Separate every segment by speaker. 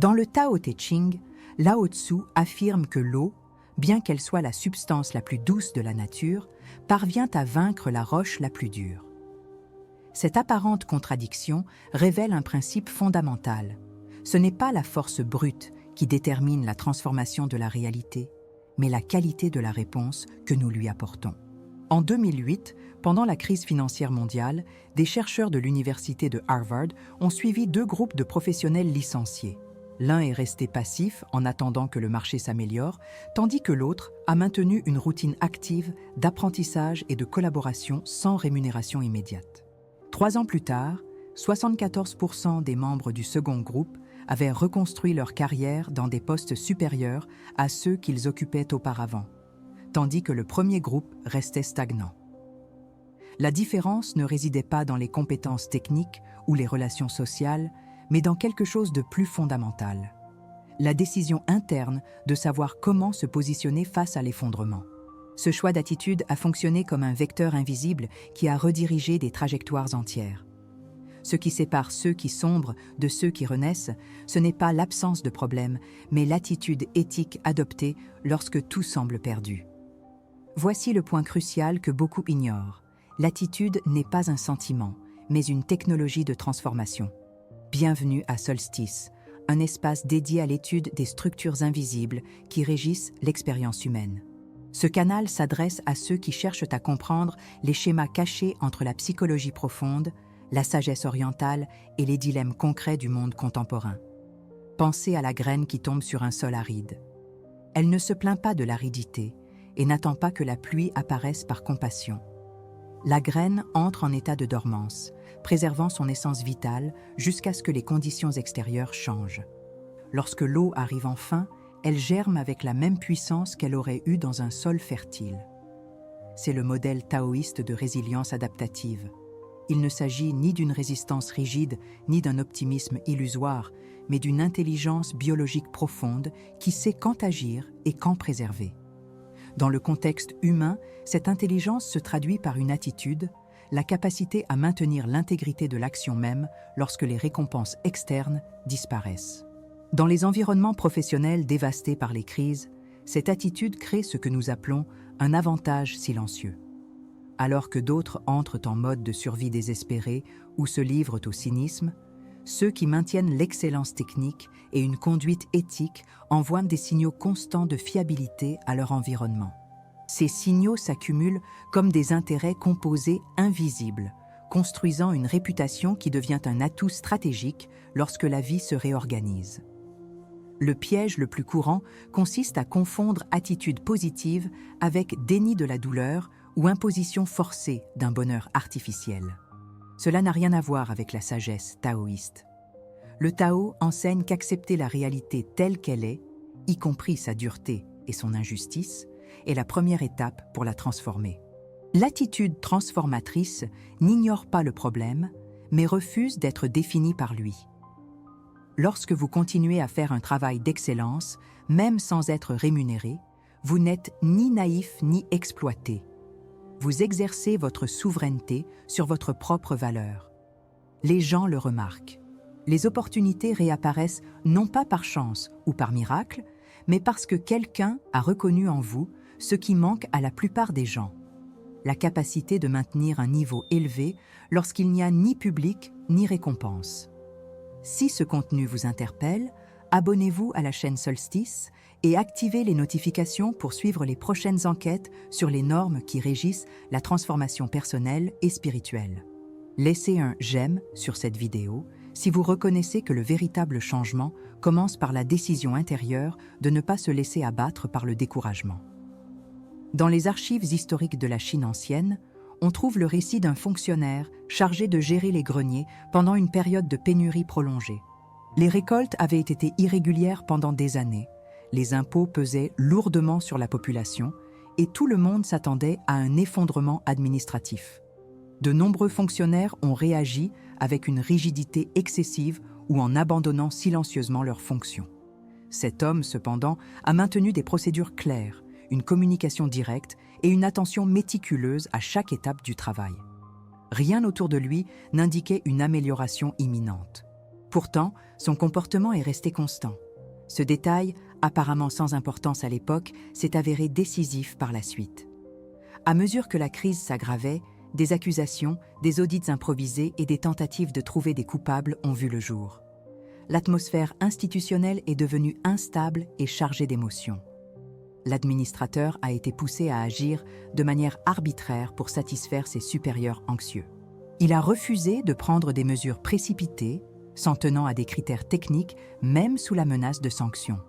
Speaker 1: Dans le Tao Te Ching, Lao Tzu affirme que l'eau, bien qu'elle soit la substance la plus douce de la nature, parvient à vaincre la roche la plus dure. Cette apparente contradiction révèle un principe fondamental. Ce n'est pas la force brute qui détermine la transformation de la réalité, mais la qualité de la réponse que nous lui apportons. En 2008, pendant la crise financière mondiale, des chercheurs de l'université de Harvard ont suivi 2 groupes de professionnels licenciés. L'un est resté passif en attendant que le marché s'améliore, tandis que l'autre a maintenu une routine active d'apprentissage et de collaboration sans rémunération immédiate. 3 ans plus tard, 74% des membres du second groupe avaient reconstruit leur carrière dans des postes supérieurs à ceux qu'ils occupaient auparavant, tandis que le premier groupe restait stagnant. La différence ne résidait pas dans les compétences techniques ou les relations sociales, mais dans quelque chose de plus fondamental. La décision interne de savoir comment se positionner face à l'effondrement. Ce choix d'attitude a fonctionné comme un vecteur invisible qui a redirigé des trajectoires entières. Ce qui sépare ceux qui sombrent de ceux qui renaissent, ce n'est pas l'absence de problème, mais l'attitude éthique adoptée lorsque tout semble perdu. Voici le point crucial que beaucoup ignorent. L'attitude n'est pas un sentiment, mais une technologie de transformation. Bienvenue à Solstice, un espace dédié à l'étude des structures invisibles qui régissent l'expérience humaine. Ce canal s'adresse à ceux qui cherchent à comprendre les schémas cachés entre la psychologie profonde, la sagesse orientale et les dilemmes concrets du monde contemporain. Pensez à la graine qui tombe sur un sol aride. Elle ne se plaint pas de l'aridité et n'attend pas que la pluie apparaisse par compassion. La graine entre en état de dormance, préservant son essence vitale jusqu'à ce que les conditions extérieures changent. Lorsque l'eau arrive enfin, elle germe avec la même puissance qu'elle aurait eue dans un sol fertile. C'est le modèle taoïste de résilience adaptative. Il ne s'agit ni d'une résistance rigide, ni d'un optimisme illusoire, mais d'une intelligence biologique profonde qui sait quand agir et quand préserver. Dans le contexte humain, cette intelligence se traduit par une attitude, la capacité à maintenir l'intégrité de l'action même lorsque les récompenses externes disparaissent. Dans les environnements professionnels dévastés par les crises, cette attitude crée ce que nous appelons un avantage silencieux. Alors que d'autres entrent en mode de survie désespérée ou se livrent au cynisme, ceux qui maintiennent l'excellence technique et une conduite éthique envoient des signaux constants de fiabilité à leur environnement. Ces signaux s'accumulent comme des intérêts composés invisibles, construisant une réputation qui devient un atout stratégique lorsque la vie se réorganise. Le piège le plus courant consiste à confondre attitude positive avec déni de la douleur ou imposition forcée d'un bonheur artificiel. Cela n'a rien à voir avec la sagesse taoïste. Le Tao enseigne qu'accepter la réalité telle qu'elle est, y compris sa dureté et son injustice, est la première étape pour la transformer. L'attitude transformatrice n'ignore pas le problème, mais refuse d'être définie par lui. Lorsque vous continuez à faire un travail d'excellence, même sans être rémunéré, vous n'êtes ni naïf ni exploité. Vous exercez votre souveraineté sur votre propre valeur. Les gens le remarquent. Les opportunités réapparaissent non pas par chance ou par miracle, mais parce que quelqu'un a reconnu en vous ce qui manque à la plupart des gens. La capacité de maintenir un niveau élevé lorsqu'il n'y a ni public ni récompense. Si ce contenu vous interpelle, abonnez-vous à la chaîne Solstice et activez les notifications pour suivre les prochaines enquêtes sur les normes qui régissent la transformation personnelle et spirituelle. Laissez un j'aime sur cette vidéo si vous reconnaissez que le véritable changement commence par la décision intérieure de ne pas se laisser abattre par le découragement. Dans les archives historiques de la Chine ancienne, on trouve le récit d'un fonctionnaire chargé de gérer les greniers pendant une période de pénurie prolongée. Les récoltes avaient été irrégulières pendant des années, les impôts pesaient lourdement sur la population et tout le monde s'attendait à un effondrement administratif. De nombreux fonctionnaires ont réagi avec une rigidité excessive ou en abandonnant silencieusement leurs fonctions. Cet homme, cependant, a maintenu des procédures claires, une communication directe et une attention méticuleuse à chaque étape du travail. Rien autour de lui n'indiquait une amélioration imminente. Pourtant, son comportement est resté constant. Ce détail, apparemment sans importance à l'époque, s'est avéré décisif par la suite. À mesure que la crise s'aggravait, des accusations, des audits improvisés et des tentatives de trouver des coupables ont vu le jour. L'atmosphère institutionnelle est devenue instable et chargée d'émotions. L'administrateur a été poussé à agir de manière arbitraire pour satisfaire ses supérieurs anxieux. Il a refusé de prendre des mesures précipitées, s'en tenant à des critères techniques, même sous la menace de sanctions.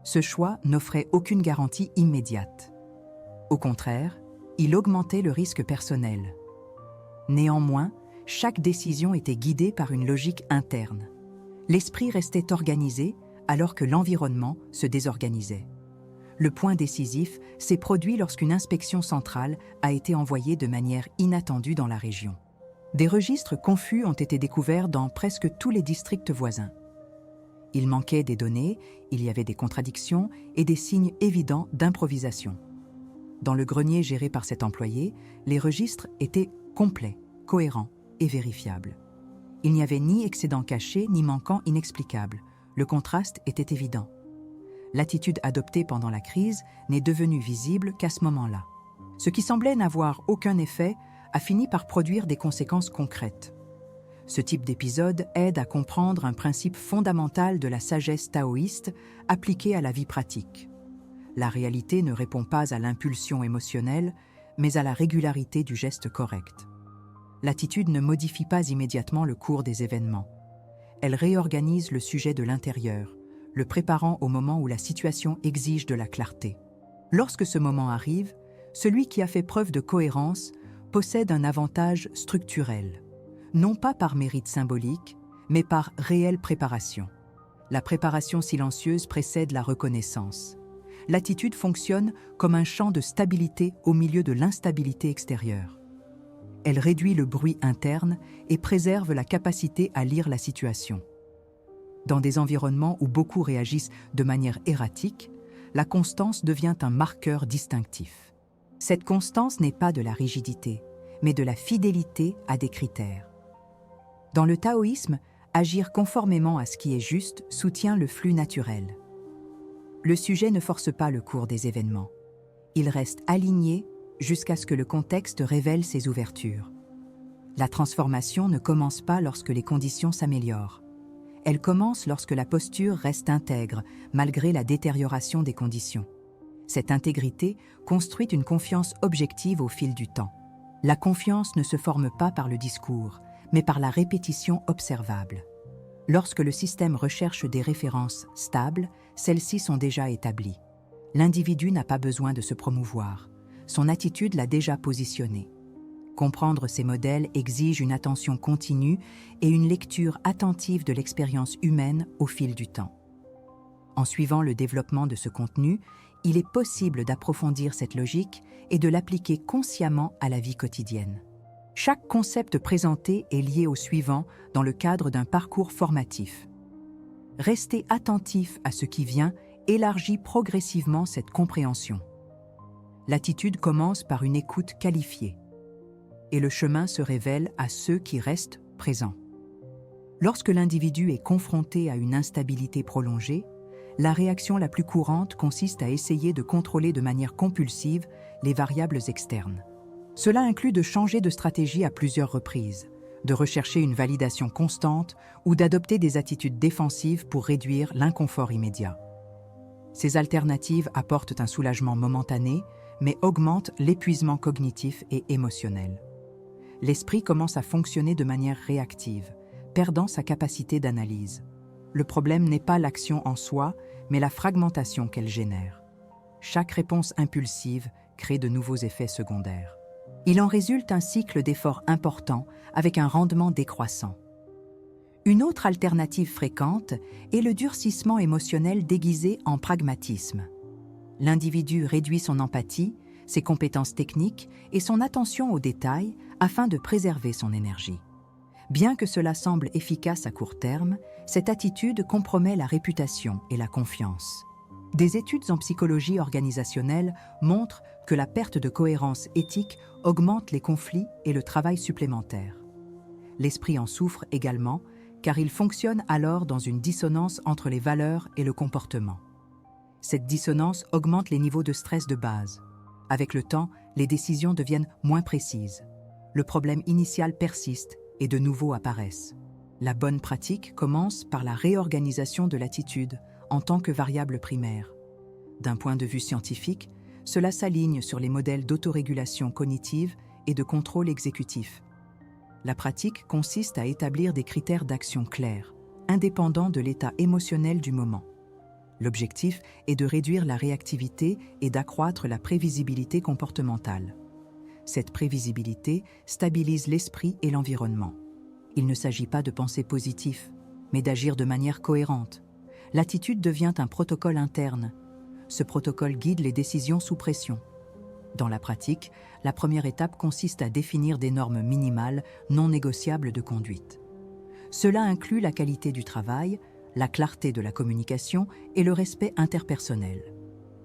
Speaker 1: Ce choix n'offrait aucune garantie immédiate. Au contraire, il augmentait le risque personnel. Néanmoins, chaque décision était guidée par une logique interne. L'esprit restait organisé alors que l'environnement se désorganisait. Le point décisif s'est produit lorsqu'une inspection centrale a été envoyée de manière inattendue dans la région. Des registres confus ont été découverts dans presque tous les districts voisins. Il manquait des données, il y avait des contradictions et des signes évidents d'improvisation. Dans le grenier géré par cet employé, les registres étaient complets, cohérents et vérifiables. Il n'y avait ni excédent caché ni manquant inexplicable. Le contraste était évident. L'attitude adoptée pendant la crise n'est devenue visible qu'à ce moment-là. Ce qui semblait n'avoir aucun effet a fini par produire des conséquences concrètes. Ce type d'épisode aide à comprendre un principe fondamental de la sagesse taoïste appliqué à la vie pratique. La réalité ne répond pas à l'impulsion émotionnelle, mais à la régularité du geste correct. L'attitude ne modifie pas immédiatement le cours des événements. Elle réorganise le sujet de l'intérieur, le préparant au moment où la situation exige de la clarté. Lorsque ce moment arrive, celui qui a fait preuve de cohérence possède un avantage structurel, non pas par mérite symbolique, mais par réelle préparation. La préparation silencieuse précède la reconnaissance. L'attitude fonctionne comme un champ de stabilité au milieu de l'instabilité extérieure. Elle réduit le bruit interne et préserve la capacité à lire la situation. Dans des environnements où beaucoup réagissent de manière erratique, la constance devient un marqueur distinctif. Cette constance n'est pas de la rigidité, mais de la fidélité à des critères. Dans le taoïsme, agir conformément à ce qui est juste soutient le flux naturel. Le sujet ne force pas le cours des événements. Il reste aligné jusqu'à ce que le contexte révèle ses ouvertures. La transformation ne commence pas lorsque les conditions s'améliorent. Elle commence lorsque la posture reste intègre, malgré la détérioration des conditions. Cette intégrité construit une confiance objective au fil du temps. La confiance ne se forme pas par le discours, mais par la répétition observable. Lorsque le système recherche des références stables, celles-ci sont déjà établies. L'individu n'a pas besoin de se promouvoir. Son attitude l'a déjà positionné. Comprendre ces modèles exige une attention continue et une lecture attentive de l'expérience humaine au fil du temps. En suivant le développement de ce contenu, il est possible d'approfondir cette logique et de l'appliquer consciemment à la vie quotidienne. Chaque concept présenté est lié au suivant dans le cadre d'un parcours formatif. Rester attentif à ce qui vient élargit progressivement cette compréhension. L'attitude commence par une écoute qualifiée, et le chemin se révèle à ceux qui restent présents. Lorsque l'individu est confronté à une instabilité prolongée, la réaction la plus courante consiste à essayer de contrôler de manière compulsive les variables externes. Cela inclut de changer de stratégie à plusieurs reprises, de rechercher une validation constante ou d'adopter des attitudes défensives pour réduire l'inconfort immédiat. Ces alternatives apportent un soulagement momentané, mais augmentent l'épuisement cognitif et émotionnel. L'esprit commence à fonctionner de manière réactive, perdant sa capacité d'analyse. Le problème n'est pas l'action en soi, mais la fragmentation qu'elle génère. Chaque réponse impulsive crée de nouveaux effets secondaires. Il en résulte un cycle d'efforts importants avec un rendement décroissant. Une autre alternative fréquente est le durcissement émotionnel déguisé en pragmatisme. L'individu réduit son empathie, ses compétences techniques et son attention aux détails afin de préserver son énergie. Bien que cela semble efficace à court terme, cette attitude compromet la réputation et la confiance. Des études en psychologie organisationnelle montrent que la perte de cohérence éthique augmente les conflits et le travail supplémentaire. L'esprit en souffre également, car il fonctionne alors dans une dissonance entre les valeurs et le comportement. Cette dissonance augmente les niveaux de stress de base. Avec le temps, les décisions deviennent moins précises. Le problème initial persiste et de nouveaux apparaissent. La bonne pratique commence par la réorganisation de l'attitude en tant que variable primaire. D'un point de vue scientifique, cela s'aligne sur les modèles d'autorégulation cognitive et de contrôle exécutif. La pratique consiste à établir des critères d'action clairs, indépendants de l'état émotionnel du moment. L'objectif est de réduire la réactivité et d'accroître la prévisibilité comportementale. Cette prévisibilité stabilise l'esprit et l'environnement. Il ne s'agit pas de penser positif, mais d'agir de manière cohérente. L'attitude devient un protocole interne. Ce protocole guide les décisions sous pression. Dans la pratique, la première étape consiste à définir des normes minimales non négociables de conduite. Cela inclut la qualité du travail, la clarté de la communication et le respect interpersonnel.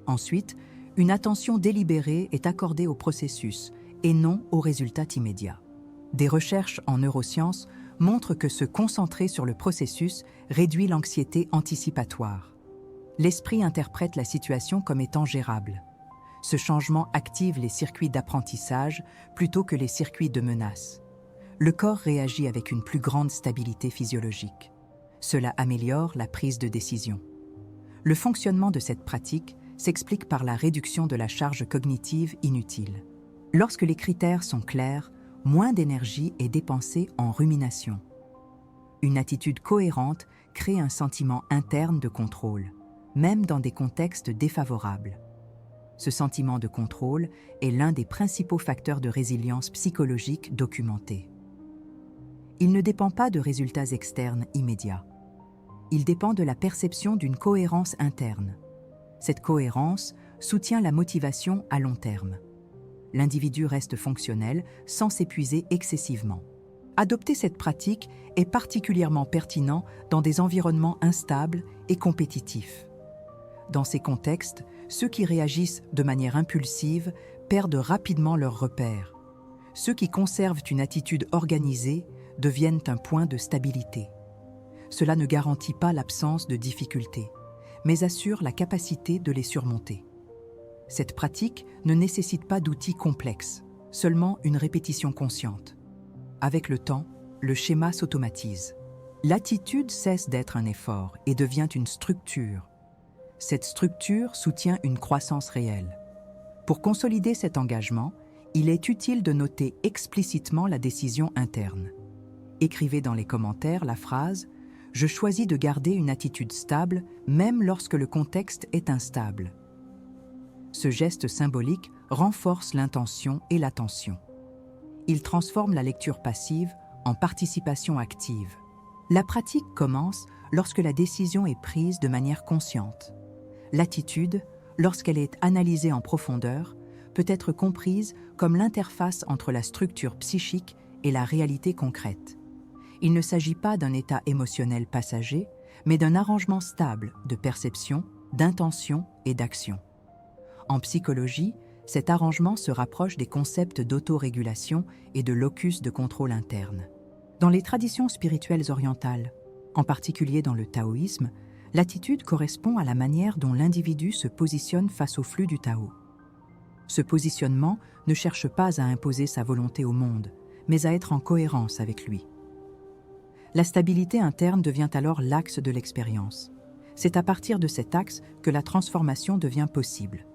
Speaker 1: Ensuite, une attention délibérée est accordée au processus et non aux résultats immédiats. Des recherches en neurosciences montrent que se concentrer sur le processus réduit l'anxiété anticipatoire. L'esprit interprète la situation comme étant gérable. Ce changement active les circuits d'apprentissage plutôt que les circuits de menace. Le corps réagit avec une plus grande stabilité physiologique. Cela améliore la prise de décision. Le fonctionnement de cette pratique s'explique par la réduction de la charge cognitive inutile. Lorsque les critères sont clairs, moins d'énergie est dépensée en rumination. Une attitude cohérente crée un sentiment interne de contrôle, même dans des contextes défavorables. Ce sentiment de contrôle est l'un des principaux facteurs de résilience psychologique documentés. Il ne dépend pas de résultats externes immédiats. Il dépend de la perception d'une cohérence interne. Cette cohérence soutient la motivation à long terme. L'individu reste fonctionnel sans s'épuiser excessivement. Adopter cette pratique est particulièrement pertinent dans des environnements instables et compétitifs. Dans ces contextes, ceux qui réagissent de manière impulsive perdent rapidement leurs repères. Ceux qui conservent une attitude organisée deviennent un point de stabilité. Cela ne garantit pas l'absence de difficultés, mais assure la capacité de les surmonter. Cette pratique ne nécessite pas d'outils complexes, seulement une répétition consciente. Avec le temps, le schéma s'automatise. L'attitude cesse d'être un effort et devient une structure. Cette structure soutient une croissance réelle. Pour consolider cet engagement, il est utile de noter explicitement la décision interne. Écrivez dans les commentaires la phrase « Je choisis de garder une attitude stable même lorsque le contexte est instable ». Ce geste symbolique renforce l'intention et l'attention. Il transforme la lecture passive en participation active. La pratique commence lorsque la décision est prise de manière consciente. L'attitude, lorsqu'elle est analysée en profondeur, peut être comprise comme l'interface entre la structure psychique et la réalité concrète. Il ne s'agit pas d'un état émotionnel passager, mais d'un arrangement stable de perception, d'intention et d'action. En psychologie, cet arrangement se rapproche des concepts d'autorégulation et de locus de contrôle interne. Dans les traditions spirituelles orientales, en particulier dans le taoïsme, l'attitude correspond à la manière dont l'individu se positionne face au flux du Tao. Ce positionnement ne cherche pas à imposer sa volonté au monde, mais à être en cohérence avec lui. La stabilité interne devient alors l'axe de l'expérience. C'est à partir de cet axe que la transformation devient possible.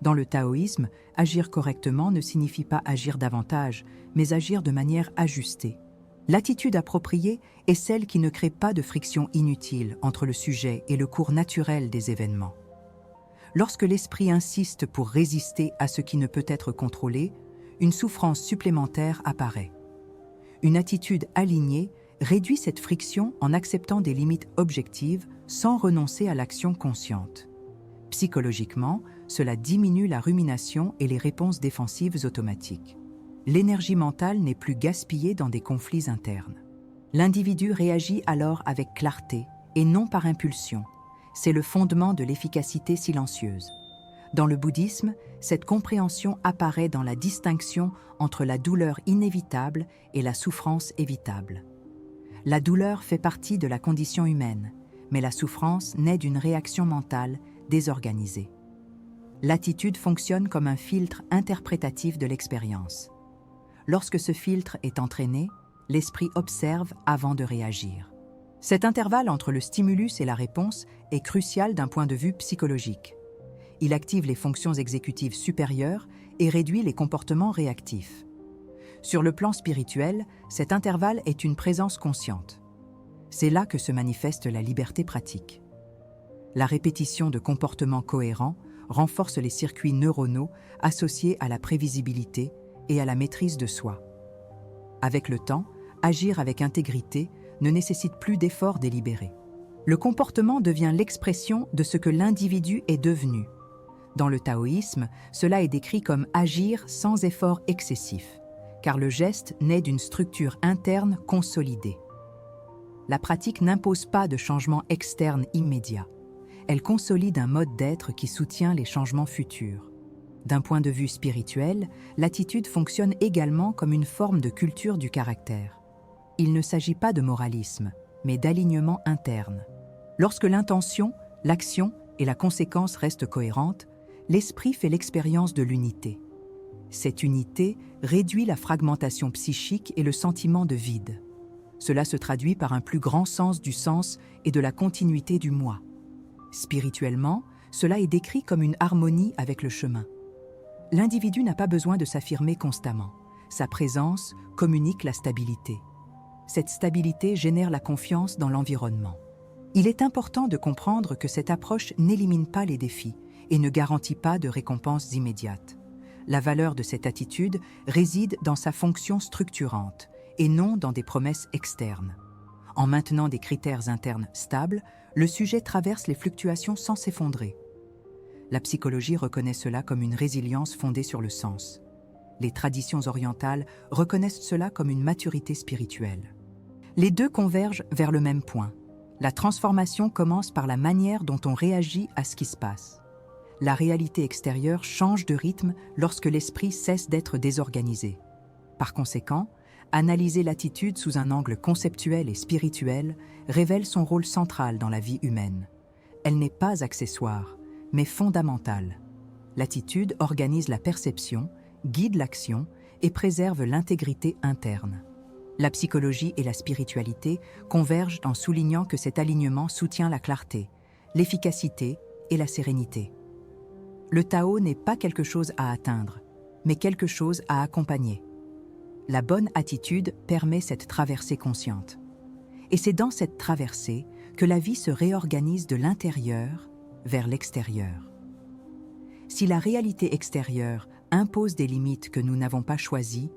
Speaker 1: Dans le taoïsme, agir correctement ne signifie pas agir davantage, mais agir de manière ajustée. L'attitude appropriée est celle qui ne crée pas de friction inutile entre le sujet et le cours naturel des événements. Lorsque l'esprit insiste pour résister à ce qui ne peut être contrôlé, une souffrance supplémentaire apparaît. Une attitude alignée réduit cette friction en acceptant des limites objectives sans renoncer à l'action consciente. Psychologiquement, cela diminue la rumination et les réponses défensives automatiques. L'énergie mentale n'est plus gaspillée dans des conflits internes. L'individu réagit alors avec clarté et non par impulsion. C'est le fondement de l'efficacité silencieuse. Dans le bouddhisme, cette compréhension apparaît dans la distinction entre la douleur inévitable et la souffrance évitable. La douleur fait partie de la condition humaine, mais la souffrance naît d'une réaction mentale désorganisée. L'attitude fonctionne comme un filtre interprétatif de l'expérience. Lorsque ce filtre est entraîné, l'esprit observe avant de réagir. Cet intervalle entre le stimulus et la réponse est crucial d'un point de vue psychologique. Il active les fonctions exécutives supérieures et réduit les comportements réactifs. Sur le plan spirituel, cet intervalle est une présence consciente. C'est là que se manifeste la liberté pratique. La répétition de comportements cohérents renforce les circuits neuronaux associés à la prévisibilité et à la maîtrise de soi. Avec le temps, agir avec intégrité ne nécessite plus d'efforts délibérés. Le comportement devient l'expression de ce que l'individu est devenu. Dans le taoïsme, cela est décrit comme agir sans effort excessif, car le geste naît d'une structure interne consolidée. La pratique n'impose pas de changement externe immédiat. Elle consolide un mode d'être qui soutient les changements futurs. D'un point de vue spirituel, l'attitude fonctionne également comme une forme de culture du caractère. Il ne s'agit pas de moralisme, mais d'alignement interne. Lorsque l'intention, l'action et la conséquence restent cohérentes, l'esprit fait l'expérience de l'unité. Cette unité réduit la fragmentation psychique et le sentiment de vide. Cela se traduit par un plus grand sens du sens et de la continuité du moi. Spirituellement, cela est décrit comme une harmonie avec le chemin. L'individu n'a pas besoin de s'affirmer constamment. Sa présence communique la stabilité. Cette stabilité génère la confiance dans l'environnement. Il est important de comprendre que cette approche n'élimine pas les défis et ne garantit pas de récompenses immédiates. La valeur de cette attitude réside dans sa fonction structurante et non dans des promesses externes. En maintenant des critères internes stables, le sujet traverse les fluctuations sans s'effondrer. La psychologie reconnaît cela comme une résilience fondée sur le sens. Les traditions orientales reconnaissent cela comme une maturité spirituelle. Les deux convergent vers le même point. La transformation commence par la manière dont on réagit à ce qui se passe. La réalité extérieure change de rythme lorsque l'esprit cesse d'être désorganisé. Par conséquent, analyser l'attitude sous un angle conceptuel et spirituel révèle son rôle central dans la vie humaine. Elle n'est pas accessoire, mais fondamentale. L'attitude organise la perception, guide l'action et préserve l'intégrité interne. La psychologie et la spiritualité convergent en soulignant que cet alignement soutient la clarté, l'efficacité et la sérénité. Le Tao n'est pas quelque chose à atteindre, mais quelque chose à accompagner. La bonne attitude permet cette traversée consciente. Et c'est dans cette traversée que la vie se réorganise de l'intérieur vers l'extérieur. Si la réalité extérieure impose des limites que nous n'avons pas choisies,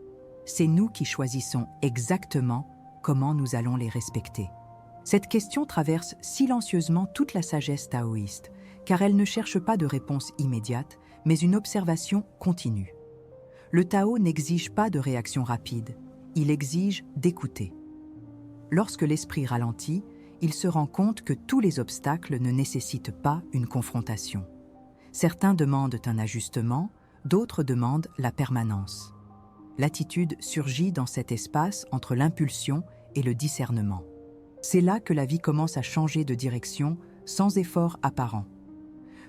Speaker 1: c'est nous qui choisissons exactement comment nous allons les respecter. Cette question traverse silencieusement toute la sagesse taoïste, car elle ne cherche pas de réponse immédiate, mais une observation continue. Le Tao n'exige pas de réaction rapide, il exige d'écouter. Lorsque l'esprit ralentit, il se rend compte que tous les obstacles ne nécessitent pas une confrontation. Certains demandent un ajustement, d'autres demandent la permanence. L'attitude surgit dans cet espace entre l'impulsion et le discernement. C'est là que la vie commence à changer de direction sans effort apparent.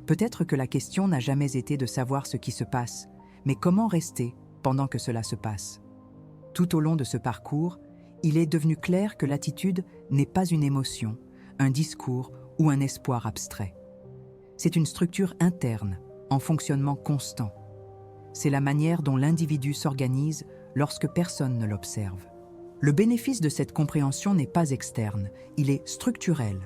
Speaker 1: Peut-être que la question n'a jamais été de savoir ce qui se passe, mais comment rester pendant que cela se passe? Tout au long de ce parcours, il est devenu clair que l'attitude n'est pas une émotion, un discours ou un espoir abstrait. C'est une structure interne, en fonctionnement constant. C'est la manière dont l'individu s'organise lorsque personne ne l'observe. Le bénéfice de cette compréhension n'est pas externe, il est structurel.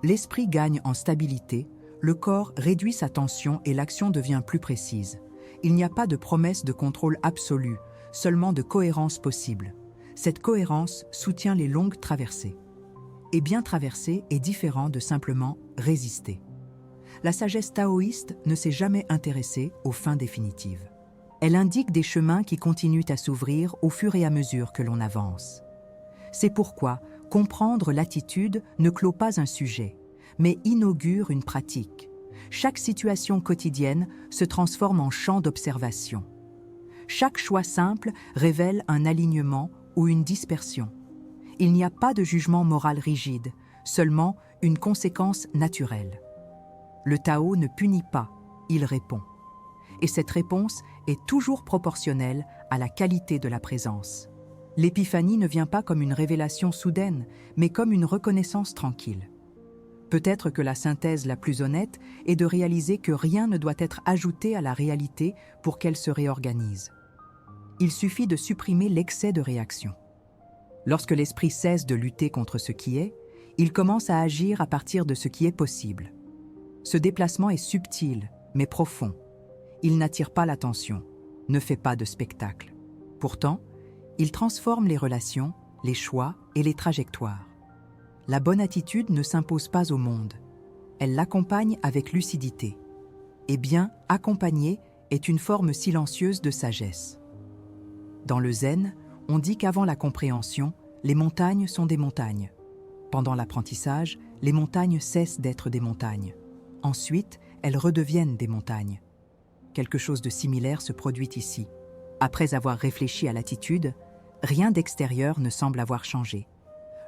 Speaker 1: L'esprit gagne en stabilité, le corps réduit sa tension et l'action devient plus précise. Il n'y a pas de promesse de contrôle absolu, seulement de cohérence possible. Cette cohérence soutient les longues traversées. Et bien traverser est différent de simplement résister. La sagesse taoïste ne s'est jamais intéressée aux fins définitives. Elle indique des chemins qui continuent à s'ouvrir au fur et à mesure que l'on avance. C'est pourquoi comprendre l'attitude ne clôt pas un sujet, mais inaugure une pratique. Chaque situation quotidienne se transforme en champ d'observation. Chaque choix simple révèle un alignement ou une dispersion. Il n'y a pas de jugement moral rigide, seulement une conséquence naturelle. Le Tao ne punit pas, il répond. Et cette réponse est toujours proportionnelle à la qualité de la présence. L'épiphanie ne vient pas comme une révélation soudaine, mais comme une reconnaissance tranquille. Peut-être que la synthèse la plus honnête est de réaliser que rien ne doit être ajouté à la réalité pour qu'elle se réorganise. Il suffit de supprimer l'excès de réaction. Lorsque l'esprit cesse de lutter contre ce qui est, il commence à agir à partir de ce qui est possible. Ce déplacement est subtil, mais profond. Il n'attire pas l'attention, ne fait pas de spectacle. Pourtant, il transforme les relations, les choix et les trajectoires. La bonne attitude ne s'impose pas au monde. Elle l'accompagne avec lucidité. Et bien, accompagner est une forme silencieuse de sagesse. Dans le zen, on dit qu'avant la compréhension, les montagnes sont des montagnes. Pendant l'apprentissage, les montagnes cessent d'être des montagnes. Ensuite, elles redeviennent des montagnes. Quelque chose de similaire se produit ici. Après avoir réfléchi à l'attitude, rien d'extérieur ne semble avoir changé.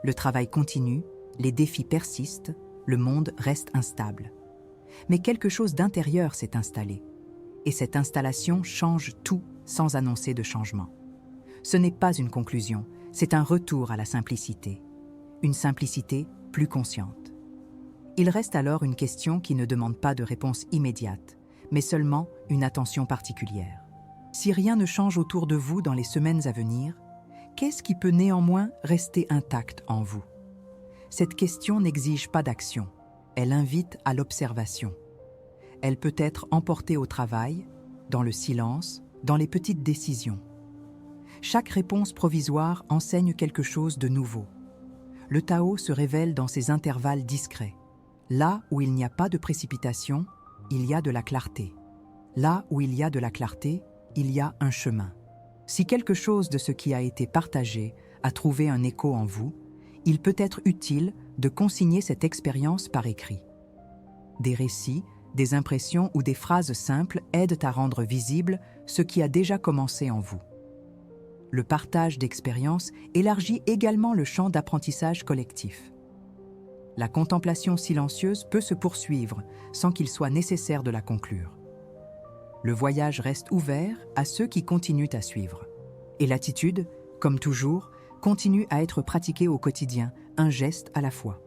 Speaker 1: Le travail continue, les défis persistent, le monde reste instable. Mais quelque chose d'intérieur s'est installé. Et cette installation change tout sans annoncer de changement. Ce n'est pas une conclusion, c'est un retour à la simplicité. Une simplicité plus consciente. Il reste alors une question qui ne demande pas de réponse immédiate, mais seulement une attention particulière. Si rien ne change autour de vous dans les semaines à venir, qu'est-ce qui peut néanmoins rester intact en vous? Cette question n'exige pas d'action, elle invite à l'observation. Elle peut être emportée au travail, dans le silence, dans les petites décisions. Chaque réponse provisoire enseigne quelque chose de nouveau. Le Tao se révèle dans ces intervalles discrets. Là où il n'y a pas de précipitation, il y a de la clarté. Là où il y a de la clarté, il y a un chemin. Si quelque chose de ce qui a été partagé a trouvé un écho en vous, il peut être utile de consigner cette expérience par écrit. Des récits, des impressions ou des phrases simples aident à rendre visible ce qui a déjà commencé en vous. Le partage d'expériences élargit également le champ d'apprentissage collectif. La contemplation silencieuse peut se poursuivre sans qu'il soit nécessaire de la conclure. Le voyage reste ouvert à ceux qui continuent à suivre. Et l'attitude, comme toujours, continue à être pratiquée au quotidien, un geste à la fois.